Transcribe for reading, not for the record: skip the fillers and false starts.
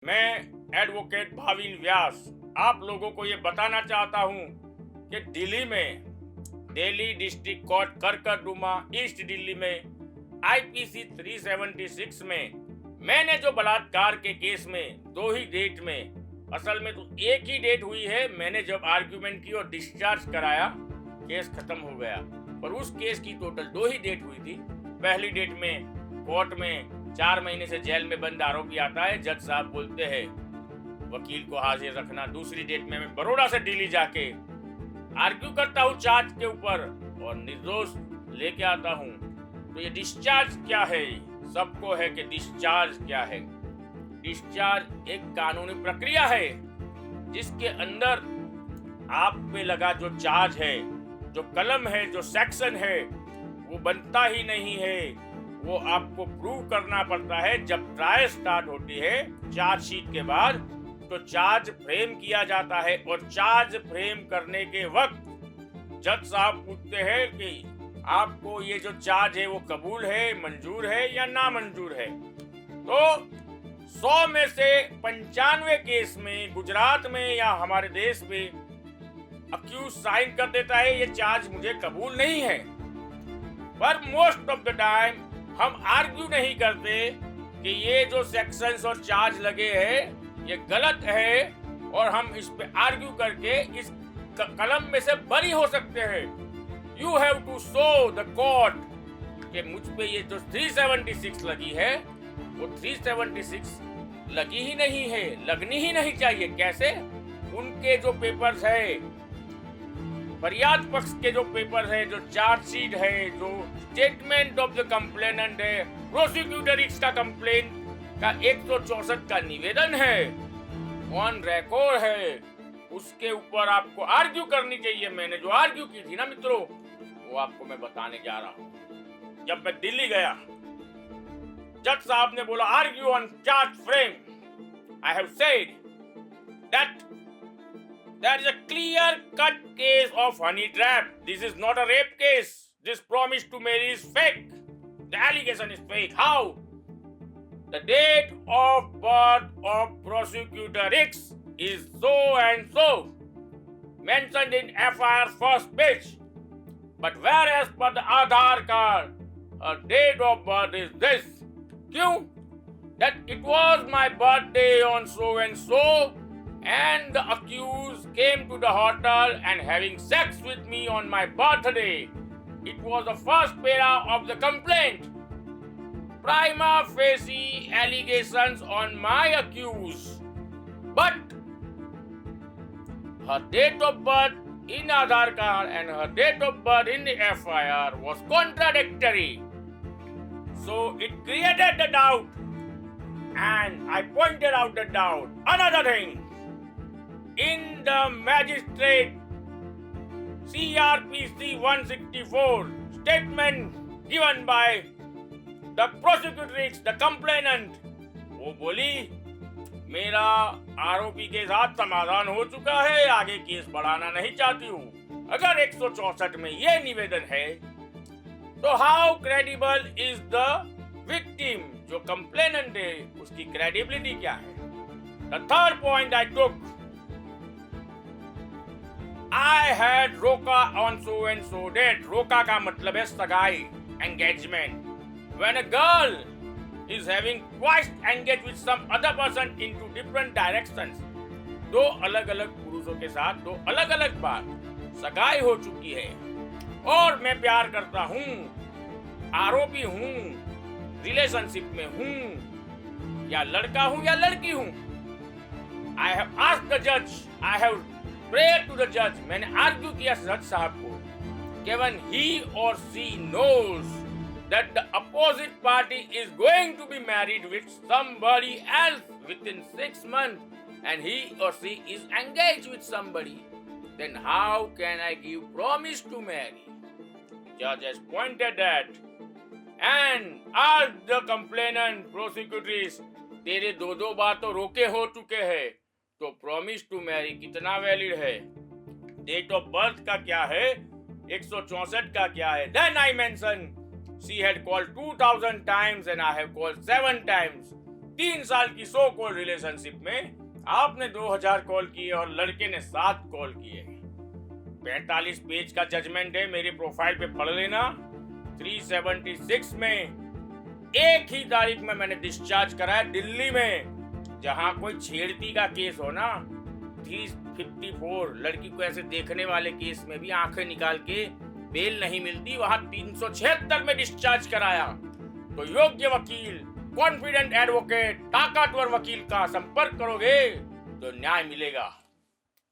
मैं एडवोकेट भाविन व्यास आप लोगों को ये बताना चाहता हूँ कि दिल्ली में Delhi district court Karkardooma east Delhi में आईपीसी 376 में मैंने जो बलात्कार के केस में दो ही डेट में असल में तो एक ही डेट हुई है। मैंने जब आर्ग्यूमेंट की और डिस्चार्ज कराया केस खत्म हो गया, पर उस केस की टोटल दो ही डेट हुई थी। पहली डेट में कोर्ट में 4 महीने से जेल में बंद आरोपी आता है, जज साहब बोलते हैं वकील को हाजिर रखना। दूसरी डेट में मैं बड़ौदा से दिल्ली जाके आर्ग्यू करता हूँ चार्ज के ऊपर और निर्दोष लेके आता हूँ। तो ये डिस्चार्ज क्या है? सबको है कि डिस्चार्ज क्या है। डिस्चार्ज एक कानूनी प्रक्रिया है जिसके अंदर आप पे लगा जो चार्ज है, जो कलम है, जो सेक्शन है, वो बनता ही नहीं है। वो आपको प्रूव करना पड़ता है। जब ट्रायल स्टार्ट होती है चार्जशीट के बाद, तो चार्ज फ्रेम किया जाता है और चार्ज फ्रेम करने के वक्त जज साहब पूछते हैं कि आपको ये जो चार्ज है वो कबूल है, मंजूर है या ना मंजूर है। तो 100 में से 95 केस में गुजरात में या हमारे देश में अक्यूज साइन कर देता है ये चार्ज मुझे कबूल नहीं है। पर मोस्ट ऑफ द टाइम हम आर्ग्यू नहीं करते कि ये जो सेक्शंस और चार्ज लगे हैं ये गलत है और हम इस पे आर्ग्यू करके इस कलम में से बरी हो सकते हैं। You have to show the court कि मुझ पे ये जो 376 लगी है वो 376 लगी ही नहीं है, लगनी ही नहीं चाहिए। कैसे? उनके जो पेपर्स है, फरियाद पक्ष के जो पेपर है, जो चार्जशीट है, जो स्टेटमेंट ऑफ द कंप्लेनेंट है, प्रोसिक्यूटर का कंप्लेन का 164 का निवेदन है, ऑन रिकॉर्ड है, उसके ऊपर आपको आर्ग्यू करनी चाहिए। मैंने जो आर्ग्यू की थी ना मित्रों, वो आपको मैं बताने जा रहा हूँ। जब मैं दिल्ली गया, जज साहब ने बोला argue on charge frame. I have said that there is a clear cut case of honey trap. This is not a rape case. This promise to marry is fake. The allegation is fake. How? The date of birth of prosecutor X is so and so, mentioned in FIR first page. But whereas per the Aadhaar card, her date of birth is this. Kyun? That it was my birthday on so and so, and the accused came to the hotel and having sex with me on my birthday. It was the first para of the complaint. Prima facie allegations on my accused. But her date of birth in Aadhaar card and her date of birth in the FIR was contradictory. So it created the doubt. And I pointed out the doubt. Another thing. In the magistrate CRPC 164 statement given by the prosecutrix, the complainant, वो बोली मेरा आरोपी के साथ समाधान हो चुका है, आगे केस बढ़ाना नहीं चाहती हूँ। अगर 164 में ये निवेदन है तो how credible is the victim, जो कंप्लेनेंट है उसकी क्रेडिबिलिटी क्या है। The third point I took, I had रोका on so and so date. रोका का मतलब है सगाई, engagement. When a girl is having twice engaged with some other person into different directions, दो अलग अलग पुरुषों के साथ दो अलग अलग बार सगाई हो चुकी है और मैं प्यार करता हूँ, आरोपी हूँ, रिलेशनशिप में हूँ, या लड़का हूँ या लड़की हूँ। I have asked the judge, I have prayed to the judge. मैंने आर्ग्यू किया जज साहब को कि when he or she knows that the opposite party is going to be married with somebody else within 6 months and he or she is engaged with somebody, then how can I give promise to marry? Judge has pointed that and asked the complainant, prosecutrix, तेरे दो बार तो रोके हो चुके हैं, तो promise to marry कितना valid है? डेट ऑफ बर्थ का क्या है? 164 का क्या है? Then I mentioned she had called 2000 times and I have called 7 times. 3 साल की सो कॉल रिलेशनशिप में आपने 2000 कॉल किए और लड़के ने 7 कॉल किए। 45 पेज का जजमेंट है, मेरी प्रोफाइल पे पढ़ लेना। 376 में एक ही तारीख में मैंने डिस्चार्ज कराया दिल्ली में। जहां कोई छेड़ती का केस हो ना, 354 लड़की को ऐसे देखने वाले केस में भी आंखें निकाल के बेल नहीं मिलती, वहां 376 में डिस्चार्ज कराया। तो योग्य वकील, कॉन्फिडेंट एडवोकेट, ताकतवर वकील का संपर्क करोगे तो न्याय मिलेगा।